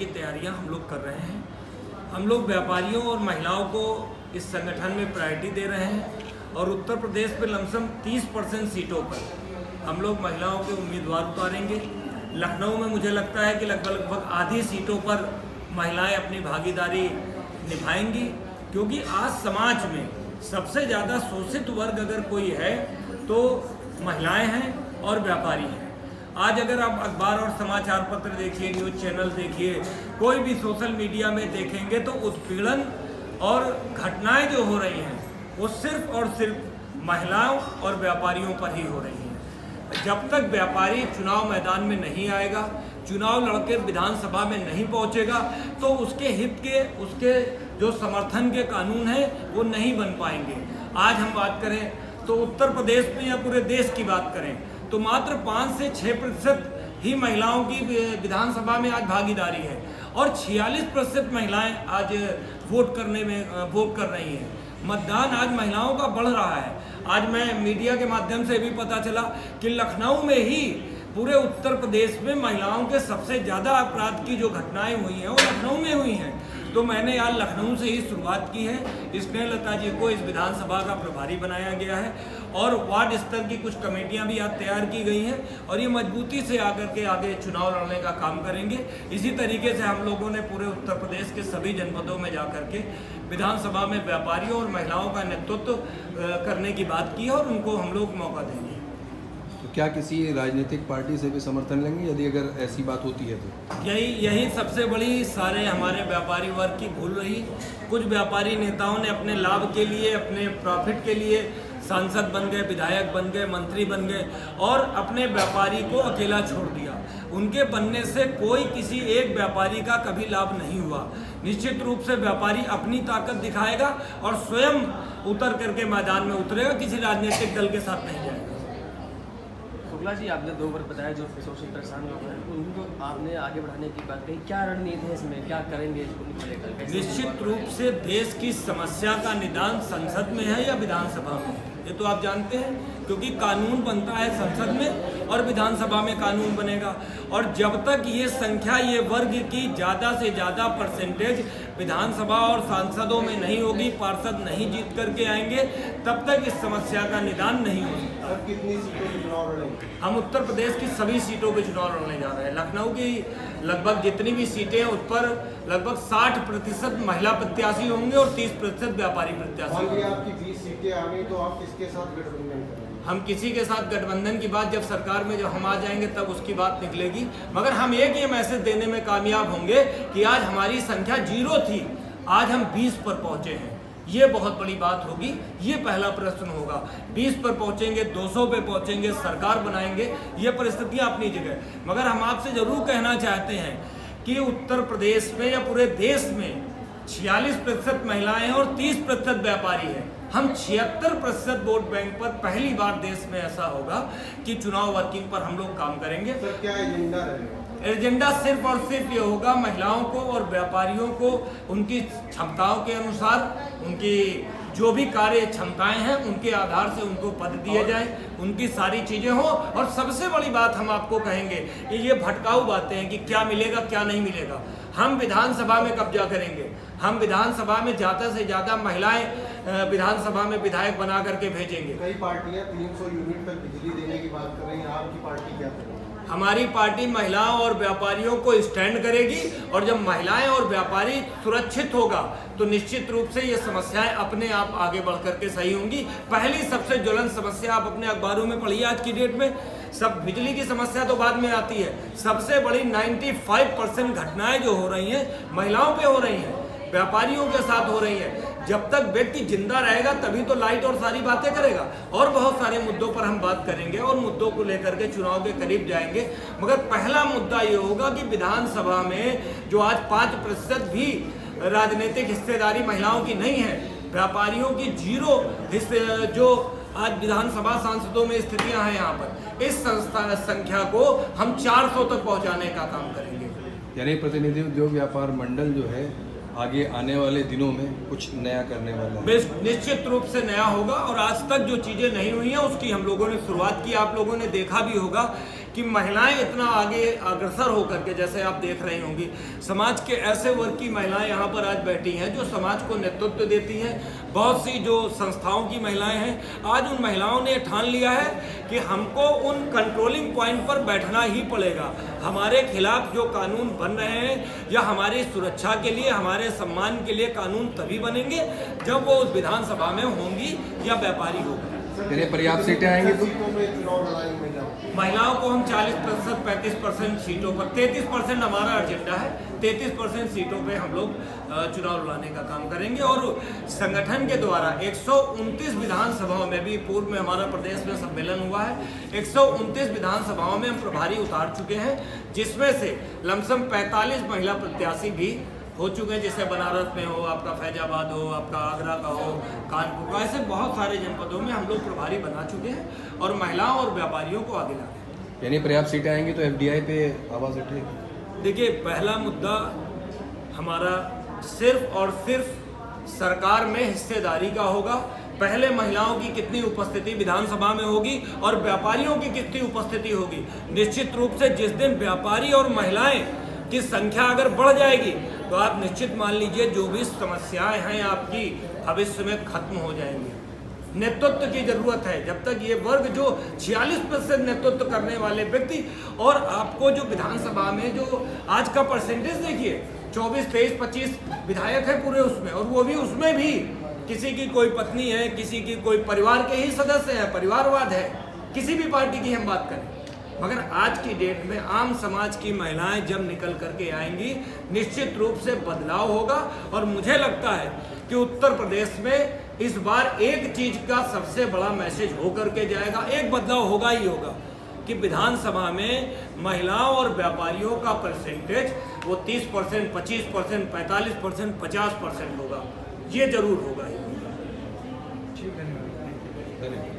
की तैयारियां हम लोग कर रहे हैं। हम लोग व्यापारियों और महिलाओं को इस संगठन में प्रायोरिटी दे रहे हैं और उत्तर प्रदेश में लमसम 30% सीटों पर हम लोग महिलाओं के उम्मीदवार उतारेंगे। लखनऊ में मुझे लगता है कि लगभग आधी सीटों पर महिलाएं अपनी भागीदारी निभाएंगी, क्योंकि आज समाज में सबसे ज़्यादा शोषित वर्ग अगर कोई है तो महिलाएं हैं और व्यापारी हैं। आज अगर आप अखबार और समाचार पत्र देखिए, न्यूज़ चैनल देखिए, कोई भी सोशल मीडिया में देखेंगे तो उत्पीड़न और घटनाएं जो हो रही हैं वो सिर्फ और सिर्फ महिलाओं और व्यापारियों पर ही हो रही हैं। जब तक व्यापारी चुनाव मैदान में नहीं आएगा, चुनाव लड़के विधानसभा में नहीं पहुंचेगा, तो उसके हित के, उसके जो समर्थन के कानून हैं वो नहीं बन पाएंगे। आज हम बात करें तो उत्तर प्रदेश में या पूरे देश की बात करें तो मात्र 5 से 6% ही महिलाओं की विधानसभा में आज भागीदारी है और 46% महिलाएं आज वोट कर रही हैं। मतदान आज महिलाओं का बढ़ रहा है। आज मैं मीडिया के माध्यम से भी पता चला कि लखनऊ में ही पूरे उत्तर प्रदेश में महिलाओं के सबसे ज़्यादा अपराध की जो घटनाएं हुई हैं वो लखनऊ में हुई हैं। तो मैंने आज लखनऊ से ही शुरुआत की है। स्नेहलता जी को इस विधानसभा का प्रभारी बनाया गया है और वार्ड स्तर की कुछ कमेटियां भी आज तैयार की गई हैं और ये मजबूती से आकर के आगे चुनाव लड़ने का काम करेंगे। इसी तरीके से हम लोगों ने पूरे उत्तर प्रदेश के सभी जनपदों में जाकर के विधानसभा में व्यापारियों और महिलाओं का नेतृत्व करने की बात की है और उनको हम लोग मौका देंगे। तो क्या किसी राजनीतिक पार्टी से भी समर्थन लेंगे यदि अगर ऐसी बात होती है तो? यही सबसे बड़ी सारे हमारे व्यापारी वर्ग की भूल रही। कुछ व्यापारी नेताओं ने अपने लाभ के लिए, अपने प्रॉफिट के लिए सांसद बन गए, विधायक बन गए, मंत्री बन गए और अपने व्यापारी को अकेला छोड़ दिया। उनके बनने से कोई किसी एक व्यापारी का कभी लाभ नहीं हुआ। निश्चित रूप से व्यापारी अपनी ताकत दिखाएगा और स्वयं उतर करके मैदान में उतरेगा, किसी राजनीतिक दल के साथ नहीं जाएगा। शुक्ला जी, आपने 2 बार बताया जो शोषित परेशान लोग हैं उनको आपने आगे बढ़ाने की बात कही, क्या रणनीति है इसमें, क्या करेंगे इसको लेकर? निश्चित रूप से देश की समस्या का निदान संसद में है या विधानसभा में, ये तो आप जानते हैं, क्योंकि कानून बनता है संसद में और विधानसभा में कानून बनेगा। और जब तक ये संख्या, ये वर्ग की ज़्यादा से ज़्यादा परसेंटेज विधानसभा और सांसदों में नहीं होगी, पार्षद नहीं जीत करके आएंगे, तब तक इस समस्या का निदान नहीं हो सकता। कितनी सीटों के चुनाव लड़ेंगे? हम उत्तर प्रदेश की सभी सीटों के चुनाव लड़ने जा रहे हैं। लखनऊ की लगभग जितनी भी सीटें हैं उस पर लगभग 60% महिला प्रत्याशी होंगे और 30% व्यापारी प्रत्याशी होंगे। आपकी 20 सीटें आ गई तो आप किसके साथ गठबंधन करेंगे? हम किसी के साथ गठबंधन की बात जब सरकार में जब हम आ जाएंगे तब उसकी बात निकलेगी, मगर हम एक ये मैसेज देने में कामयाब होंगे कि आज हमारी संख्या 0 थी, आज हम 20 पर पहुंचे हैं। ये बहुत बड़ी बात होगी, ये पहला प्रश्न होगा। 20 पर पहुंचेंगे, 200 पे पहुंचेंगे, सरकार बनाएंगे, ये परिस्थितियां अपनी जगह। मगर हम आपसे जरूर कहना चाहते हैं कि उत्तर प्रदेश में या पूरे देश में 46% महिलाएं हैं और 30% व्यापारी हैं। हम 76% वोट बैंक पर पहली बार देश में ऐसा होगा कि चुनाव वर्किंग पर हम लोग काम करेंगे। सर, क्या एजेंडा रहेगा? एजेंडा सिर्फ और सिर्फ ये होगा, महिलाओं को और व्यापारियों को उनकी क्षमताओं के अनुसार, उनकी जो भी कार्य क्षमताएं हैं उनके आधार से उनको पद दिए जाए, उनकी सारी चीज़ें हो। और सबसे बड़ी बात हम आपको कहेंगे कि ये भटकाऊ बातें हैं कि क्या मिलेगा क्या नहीं मिलेगा। हम विधानसभा में कब्जा करेंगे, हम विधानसभा में ज़्यादा से ज़्यादा महिलाएं विधानसभा में विधायक बना करके भेजेंगे। कई पार्टियां 300 यूनिट तक बिजली देने की बात कर रही हैं, आपकी पार्टी क्या करेगी? हमारी पार्टी महिलाओं और व्यापारियों को स्टैंड करेगी और जब महिलाएं और व्यापारी सुरक्षित होगा तो निश्चित रूप से ये समस्याएं अपने आप आगे बढ़ करके सही होंगी। पहली सबसे ज्वलंत समस्या आप अपने अखबारों में पढ़िए आज की डेट में, सब बिजली की समस्या तो बाद में आती है। सबसे बड़ी 95% घटनाएं जो हो रही हैं महिलाओं पे हो रही हैं, व्यापारियों के साथ हो रही है। जब तक व्यक्ति जिंदा रहेगा तभी तो लाइट और सारी बातें करेगा। और बहुत सारे मुद्दों पर हम बात करेंगे और मुद्दों को लेकर के चुनाव के करीब जाएंगे। मगर पहला मुद्दा ये होगा कि विधानसभा में जो आज 5% भी राजनीतिक हिस्सेदारी महिलाओं की नहीं है, व्यापारियों की 0 हिस्से जो आज विधानसभा सांसदों में स्थितियां हैं यहाँ पर, इस संख्या को हम 400 तक पहुँचाने का काम करेंगे। यानी प्रतिनिधि उद्योग व्यापार मंडल जो है आगे आने वाले दिनों में कुछ नया करने वाला है। निश्चित रूप से नया होगा और आज तक जो चीज़ें नहीं हुई हैं उसकी हम लोगों ने शुरुआत की। आप लोगों ने देखा भी होगा कि महिलाएं इतना आगे अग्रसर होकर के, जैसे आप देख रही होंगी, समाज के ऐसे वर्ग की महिलाएं यहाँ पर आज बैठी हैं जो समाज को नेतृत्व देती हैं। बहुत सी जो संस्थाओं की महिलाएं हैं, आज उन महिलाओं ने ठान लिया है कि हमको उन कंट्रोलिंग पॉइंट पर बैठना ही पड़ेगा। हमारे खिलाफ जो कानून बन रहे हैं या हमारी सुरक्षा के लिए, हमारे सम्मान के लिए कानून तभी बनेंगे जब वो उस विधानसभा में होंगी या व्यापारी होगा। यानी पर्याप्त सीटें आएंगी तो महिलाओं को हम 40% 35% सीटों पर, 33% हमारा एजेंडा है, 33% सीटों पे हम लोग चुनाव लड़ाने का काम करेंगे। और संगठन के द्वारा 129 विधानसभाओं में भी, पूर्व में हमारा प्रदेश में सम्मेलन हुआ है, 129 विधानसभाओं में हम प्रभारी उतार चुके हैं, जिसमें से लमसम 45 महिला प्रत्याशी भी हो चुके हैं। जैसे बनारस में हो, आपका फैजाबाद हो, आपका आगरा का हो, कानपुर का, ऐसे बहुत सारे जनपदों में हम लोग प्रभारी बना चुके हैं और महिलाओं और व्यापारियों को आगे ला रहे हैं। यानी पर्याप्त सीटें आएंगी तो FDI पे आवाज़ उठेगी। देखिए, पहला मुद्दा हमारा सिर्फ और सिर्फ सरकार में हिस्सेदारी का होगा। पहले महिलाओं की कितनी उपस्थिति विधानसभा में होगी और व्यापारियों की कितनी उपस्थिति होगी। निश्चित रूप से जिस दिन व्यापारी और महिलाएं की संख्या अगर बढ़ जाएगी तो आप निश्चित मान लीजिए जो भी समस्याएं हैं आपकी भविष्य में खत्म हो जाएंगी। नेतृत्व की जरूरत है। जब तक ये वर्ग जो 46% नेतृत्व करने वाले व्यक्ति, और आपको जो विधानसभा में जो आज का परसेंटेज देखिए, 24, 23, 25 विधायक है पूरे उसमें, और वो भी उसमें भी किसी की कोई पत्नी है, किसी की कोई परिवार के ही सदस्य है, परिवारवाद है, किसी भी पार्टी की हम बात करें। मगर आज की डेट में आम समाज की महिलाएं जब निकल करके आएंगी, निश्चित रूप से बदलाव होगा। और मुझे लगता है कि उत्तर प्रदेश में इस बार एक चीज का सबसे बड़ा मैसेज होकर के जाएगा, एक बदलाव होगा ही होगा, कि विधानसभा में महिलाओं और व्यापारियों का परसेंटेज वो 30%, 25%, 45%, 50% होगा। ये जरूर होगा ही होगा। धन्यवाद।